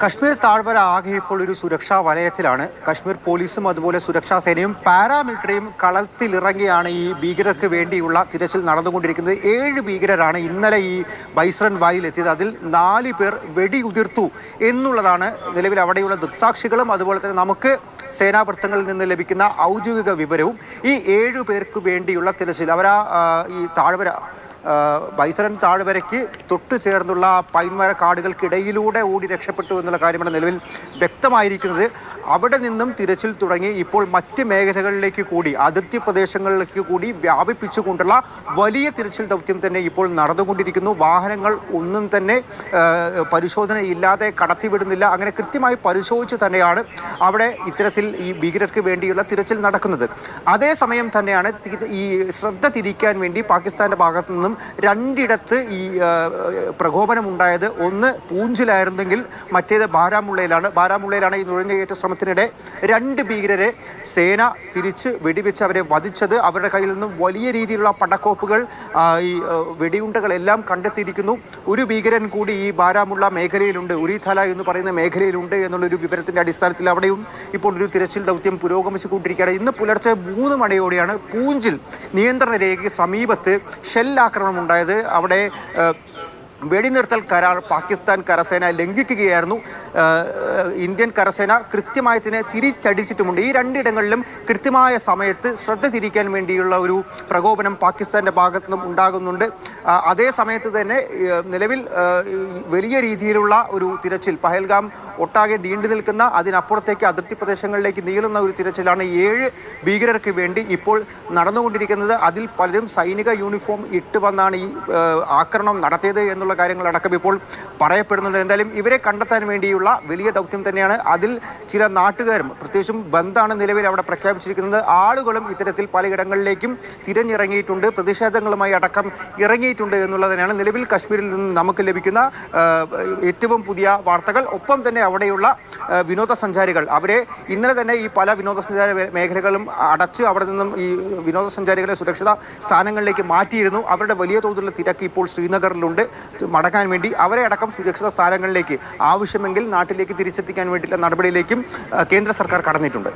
കശ്മീർ താഴ്വര ആകെ ഇപ്പോൾ ഒരു സുരക്ഷാ വലയത്തിലാണ്. കശ്മീർ പോലീസും അതുപോലെ സുരക്ഷാ സേനയും പാരാമിലിറ്ററിയും കളത്തിലിറങ്ങിയാണ് ഈ ഭീകരർക്ക് വേണ്ടിയുള്ള തിരച്ചിൽ നടന്നുകൊണ്ടിരിക്കുന്നത്. 7 ഭീകരരാണ് ഇന്നലെ ഈ ബൈസ്രൻ വായിൽ എത്തിയത്. അതിൽ 4 പേർ വെടിയുതിർത്തു എന്നുള്ളതാണ് നിലവിൽ അവിടെയുള്ള ദൃക്സാക്ഷികളും അതുപോലെ തന്നെ നമുക്ക് സേനാവൃത്തങ്ങളിൽ നിന്ന് ലഭിക്കുന്ന ഔദ്യോഗിക വിവരവും. ഈ 7 പേർക്ക് വേണ്ടിയുള്ള തിരച്ചിൽ അവരാ ഈ താഴ്വര ബൈസരൻ താഴ്വരയ്ക്ക് തൊട്ടു ചേർന്നുള്ള പൈൻമര കാടുകൾക്കിടയിലൂടെ ഓടി രക്ഷപ്പെട്ടു എന്നുള്ള കാര്യമാണ് നിലവിൽ വ്യക്തമായിരിക്കുന്നത്. അവിടെ നിന്നും തിരച്ചിൽ തുടങ്ങി ഇപ്പോൾ മറ്റ് മേഖലകളിലേക്ക് കൂടി അതിർത്തി പ്രദേശങ്ങളിലേക്ക് കൂടി വ്യാപിപ്പിച്ചുകൊണ്ടുള്ള വലിയ തിരച്ചിൽ ദൗത്യം തന്നെ ഇപ്പോൾ നടന്നുകൊണ്ടിരിക്കുന്നു. വാഹനങ്ങൾ ഒന്നും തന്നെ പരിശോധനയില്ലാതെ കടത്തിവിടുന്നില്ല. അങ്ങനെ കൃത്യമായി പരിശോധിച്ച് തന്നെയാണ് അവിടെ ഇത്തരത്തിൽ ഈ ഭീകരർക്ക് വേണ്ടിയുള്ള തിരച്ചിൽ നടക്കുന്നത്. അതേസമയം തന്നെയാണ് ഈ ശ്രദ്ധ തിരിക്കാൻ വേണ്ടി പാകിസ്ഥാന്റെ ഭാഗത്തു നിന്നും 2 ഇടത്ത് ഈ പ്രകോപനമുണ്ടായത്. ഒന്ന് പൂഞ്ചിലായിരുന്നെങ്കിൽ മറ്റേത് ബാരാമുള്ളയിലാണ് ഈ നുഴഞ്ഞുകയറ്റ ശ്രമത്തിനിടെ 2 ഭീകരരെ സേന തിരിച്ച് വെടിവെച്ച് അവരെ വധിച്ചത്. അവരുടെ കയ്യിൽ നിന്നും വലിയ രീതിയിലുള്ള പടക്കോപ്പുകൾ ഈ വെടിയുണ്ടകളെല്ലാം കണ്ടെത്തിയിരിക്കുന്നു. ഒരു ഭീകരൻ കൂടി ഈ ബാരാമുള്ള മേഖലയിലുണ്ട്, ഉരിഥല എന്ന് പറയുന്ന മേഖലയിലുണ്ട് എന്നുള്ളൊരു വിവരത്തിൻ്റെ അടിസ്ഥാനത്തിൽ അവിടെയും ഇപ്പോൾ ഒരു തിരച്ചിൽ ദൗത്യം പുരോഗമിച്ചുകൊണ്ടിരിക്കുകയാണ്. ഇന്ന് പുലർച്ചെ 3 മണിയോടെയാണ് പൂഞ്ചിൽ നിയന്ത്രണ രേഖയ്ക്ക് സമീപത്ത് ഷെല്ലാക്രമണം ഉണ്ടായത്. അവിടെ വെടിനിർത്തൽ കരാർ പാകിസ്ഥാൻ കരസേന ലംഘിക്കുകയായിരുന്നു. ഇന്ത്യൻ കരസേന കൃത്യമായി തന്നെ തിരിച്ചടിച്ചിട്ടുമുണ്ട്. ഈ 2 ഇടങ്ങളിലും കൃത്യമായ സമയത്ത് ശ്രദ്ധ തിരിക്കാൻ വേണ്ടിയുള്ള ഒരു പ്രകോപനം പാകിസ്ഥാൻ്റെ ഭാഗത്തു നിന്നും ഉണ്ടാകുന്നുണ്ട്. അതേ സമയത്ത് തന്നെ നിലവിൽ വലിയ രീതിയിലുള്ള ഒരു തിരച്ചിൽ പഹൽഗാം ഒട്ടാകെ നീണ്ടു നിൽക്കുന്ന അതിനപ്പുറത്തേക്ക് അതിർത്തി പ്രദേശങ്ങളിലേക്ക് നീളുന്ന ഒരു തിരച്ചിലാണ് 7 ഭീകരർക്ക് വേണ്ടി ഇപ്പോൾ നടന്നുകൊണ്ടിരിക്കുന്നത്. അതിൽ പലരും സൈനിക യൂണിഫോം ഇട്ട് വന്നാണ് ഈ ആക്രമണം നടത്തിയത് എന്നുള്ള കാര്യങ്ങളടക്കം ഇപ്പോൾ പറയപ്പെടുന്നുണ്ട്. എന്തായാലും ഇവരെ കണ്ടെത്താൻ വേണ്ടിയുള്ള വലിയ ദൗത്യം തന്നെയാണ്. അതിൽ ചില നാട്ടുകാരും പ്രത്യേകിച്ചും ബന്ദാണ് നിലവിൽ അവിടെ പ്രഖ്യാപിച്ചിരിക്കുന്നത്. ആളുകളും ഇത്തരത്തിൽ പലയിടങ്ങളിലേക്കും തിരഞ്ഞിറങ്ങിയിട്ടുണ്ട്, പ്രതിഷേധങ്ങളുമായി അടക്കം ഇറങ്ങിയിട്ടുണ്ട് എന്നുള്ളത് തന്നെയാണ് നിലവിൽ കശ്മീരിൽ നിന്ന് നമുക്ക് ലഭിക്കുന്ന ഏറ്റവും പുതിയ വാർത്തകൾ. ഒപ്പം തന്നെ അവിടെയുള്ള വിനോദസഞ്ചാരികൾ അവരെ ഇന്നലെ തന്നെ ഈ പല വിനോദസഞ്ചാര മേഖലകളും അടച്ച് അവിടെ നിന്നും ഈ വിനോദസഞ്ചാരികളെ സുരക്ഷിത സ്ഥാനങ്ങളിലേക്ക് മാറ്റിയിരുന്നു. അവരുടെ വലിയ തോതിലുള്ള തിരക്ക് ഇപ്പോൾ ശ്രീനഗറിലുണ്ട്. മടക്കാൻ വേണ്ടി അവരെ അടക്കം സുരക്ഷിത സ്ഥാനങ്ങളിലേക്ക് ആവശ്യമെങ്കിൽ നാട്ടിലേക്ക് തിരിച്ചെത്തിക്കാൻ വേണ്ടിയിട്ടുള്ള നടപടിയിലേക്കും കേന്ദ്ര സർക്കാർ കടന്നിട്ടുണ്ട്.